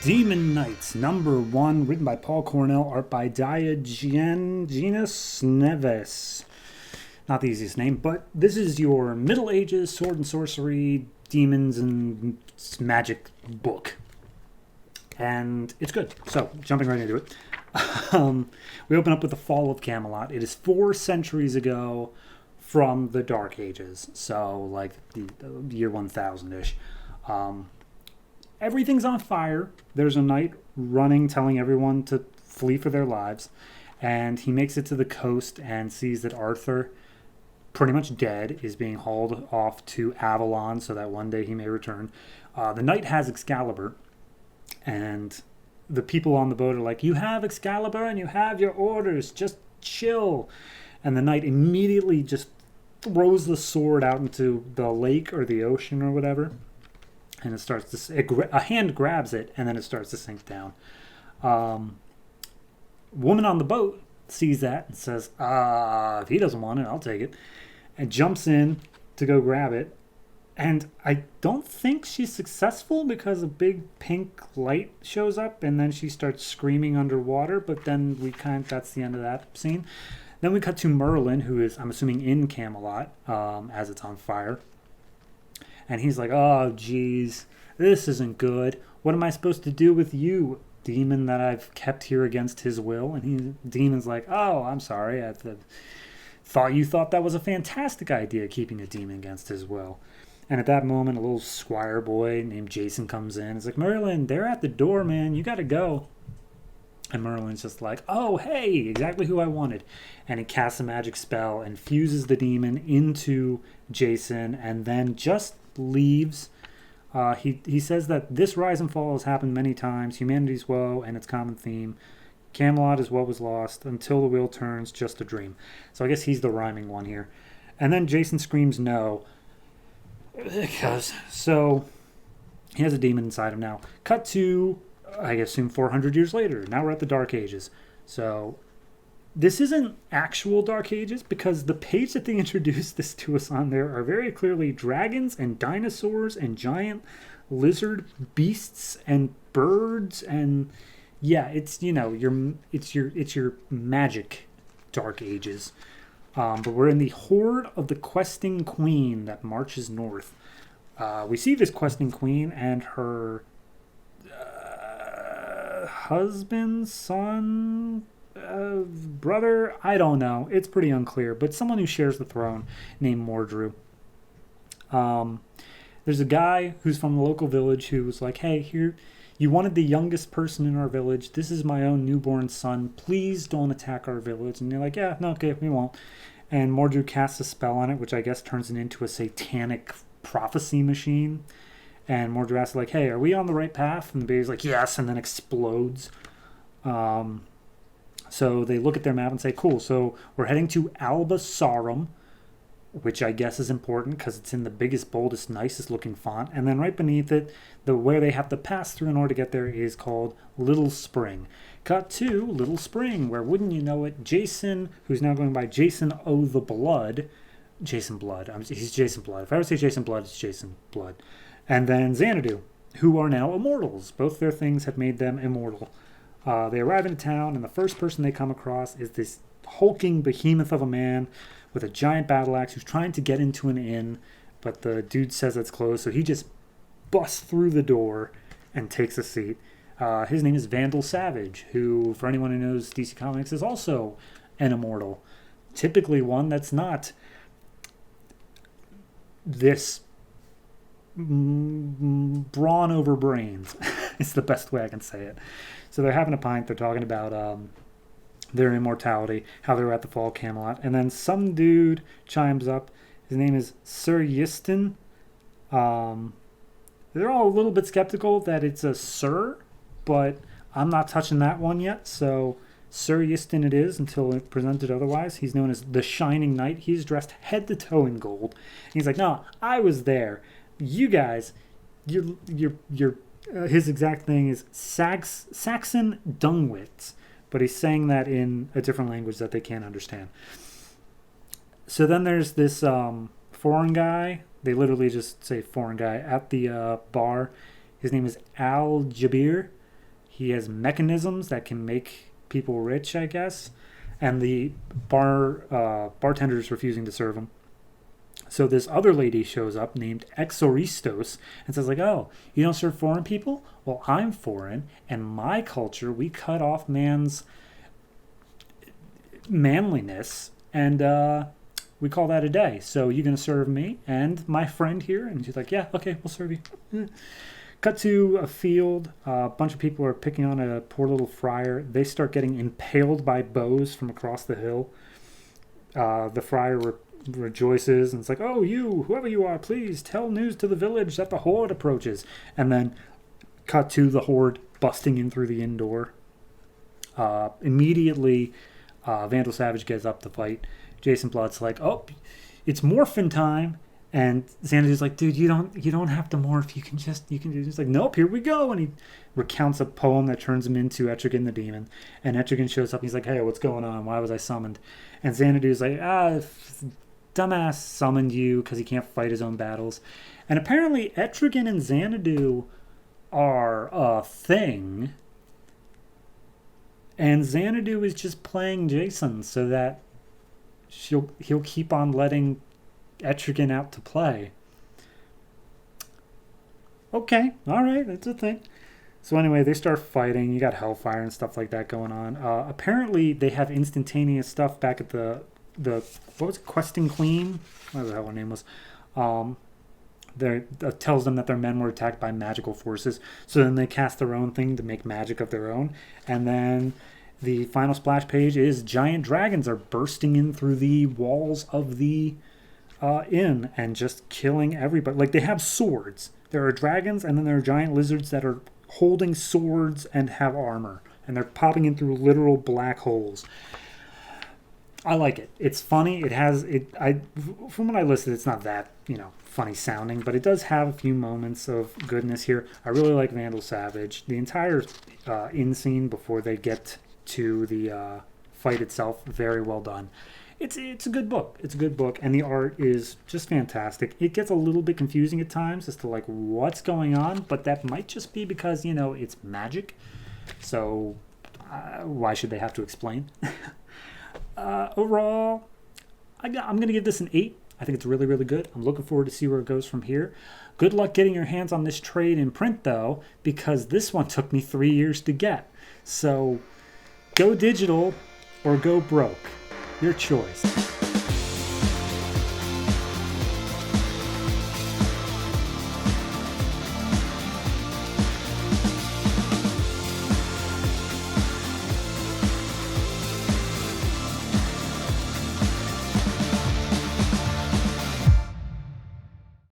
Demon Knights, #1, written by Paul Cornell, art by Diogenes Neves. Not the easiest name, but this is your Middle Ages sword and sorcery, demons and magic book. And it's good. So, jumping right into it. We open up with the fall of Camelot. It is 4 centuries ago from the Dark Ages. So, like the year 1000-ish. Everything's on fire. There's a knight running, telling everyone to flee for their lives. And he makes it to the coast and sees that Arthur, pretty much dead, is being hauled off to Avalon so that one day he may return. The knight has Excalibur. And the people on the boat are like, you have Excalibur and you have your orders. Just chill. And the knight immediately just throws the sword out into the lake or the ocean or whatever. And it starts to, a hand grabs it, and then it starts to sink down. Woman on the boat sees that and says, if he doesn't want it, I'll take it. And jumps in to go grab it. And I don't think she's successful because a big pink light shows up, and then she starts screaming underwater, but then that's the end of that scene. Then we cut to Merlin, who is, I'm assuming, in Camelot, as it's on fire. And he's like, oh, geez, this isn't good. What am I supposed to do with you, demon that I've kept here against his will? And demon's like, oh, I'm sorry. I thought you thought that was a fantastic idea, keeping a demon against his will. And at that moment, a little squire boy named Jason comes in. He's like, Merlin, they're at the door, man. You got to go. And Merlin's just like, oh, hey, exactly who I wanted. And he casts a magic spell and fuses the demon into Jason and then just leaves. He says that this rise and fall has happened many times. Humanity's woe and its common theme. Camelot is what was lost. Until the wheel turns, just a dream. So I guess he's the rhyming one here. And then Jason screams no. So he has a demon inside him now. Cut to, I assume, 400 years later. Now we're at the Dark Ages. So this isn't actual Dark Ages because the page that they introduced this to us on there are very clearly dragons and dinosaurs and giant lizard beasts and birds, and yeah, it's your magic Dark Ages. But we're in the horde of the questing queen that marches north. We see this questing queen and her husband, son, brother, I don't know. It's pretty unclear, but someone who shares the throne named Mordru. There's a guy who's from the local village who was like, hey, here, you wanted the youngest person in our village. This is my own newborn son. Please don't attack our village. And they're like, yeah, no, okay, we won't. And Mordru casts a spell on it, which I guess turns it into a satanic prophecy machine. And Mordru asks, like, hey, are we on the right path? And the baby's like, yes, and then explodes. So they look at their map and say, cool, so we're heading to Alba Sarum, which I guess is important because it's in the biggest, boldest, nicest looking font. And then right beneath it, where they have to pass through in order to get there is called Little Spring. Cut to Little Spring, where, wouldn't you know it, Jason, who's now going by Jason O' the Blood, Jason Blood, he's Jason Blood. If I ever say Jason Blood, it's Jason Blood. And then Xanadu, who are now immortals. Both their things have made them immortal. They arrive in town, and the first person they come across is this hulking behemoth of a man with a giant battle axe who's trying to get into an inn, but the dude says it's closed, so he just busts through the door and takes a seat. His name is Vandal Savage, who, for anyone who knows DC Comics, is also an immortal. Typically one that's not this brawn over brains. It's the best way I can say it. So they're having a pint. They're talking about their immortality, how they were at the fall of Camelot. And then some dude chimes up. His name is Sir Yiston. They're all a little bit skeptical that it's a Sir, but I'm not touching that one yet. So Sir Yiston it is until presented otherwise. He's known as the Shining Knight. He's dressed head to toe in gold. And he's like, no, I was there. You guys, you're his exact thing is Saxon Dungwits, but he's saying that in a different language that they can't understand. So then there's this foreign guy. They literally just say foreign guy at the bar. His name is Al Jabir, he has mechanisms that can make people rich, I guess. And the bartender is refusing to serve him. So this other lady shows up named Exoristos and says like, oh, you don't serve foreign people? Well, I'm foreign, and my culture, we cut off man's manliness, and we call that a day. So you're going to serve me and my friend here? And she's like, yeah, okay, we'll serve you. Cut to a field. A bunch of people are picking on a poor little friar. They start getting impaled by bows from across the hill. The friar rejoices and it's like, oh, you, whoever you are, please tell news to the village that the horde approaches. And then cut to the horde busting in through the inn door. Immediately, Vandal Savage gets up to fight. Jason Blood's like, oh, it's morphin time. And Xanadu's like, dude, you don't have to morph. You can do this. He's like, nope, here we go. And he recounts a poem that turns him into Etrigan the demon. And Etrigan shows up. And he's like, hey, what's going on? Why was I summoned? And Xanadu's like, dumbass summoned you because he can't fight his own battles. And apparently Etrigan and Xanadu are a thing. And Xanadu is just playing Jason so that he'll keep on letting Etrigan out to play. Okay, all right, that's a thing. So anyway, they start fighting. You got Hellfire and stuff like that going on. Apparently, they have instantaneous stuff back at the what was it, Questing Queen? What the hell her name was? Tells them that their men were attacked by magical forces. So then they cast their own thing to make magic of their own. And then the final splash page is giant dragons are bursting in through the walls of the inn and just killing everybody. Like, they have swords. There are dragons, and then there are giant lizards that are holding swords and have armor. And they're popping in through literal black holes. I like it. It's funny. It has it. From what I listed, it's not that funny sounding, but it does have a few moments of goodness here. I really like Vandal Savage. The entire inn scene before they get to the fight itself, very well done. It's a good book. It's a good book, and the art is just fantastic. It gets a little bit confusing at times as to like what's going on, but that might just be because it's magic. So why should they have to explain? Overall, I'm going to give this an 8. I think it's really, really good. I'm looking forward to see where it goes from here. Good luck getting your hands on this trade in print, though, because this one took me 3 years to get. So go digital or go broke. Your choice.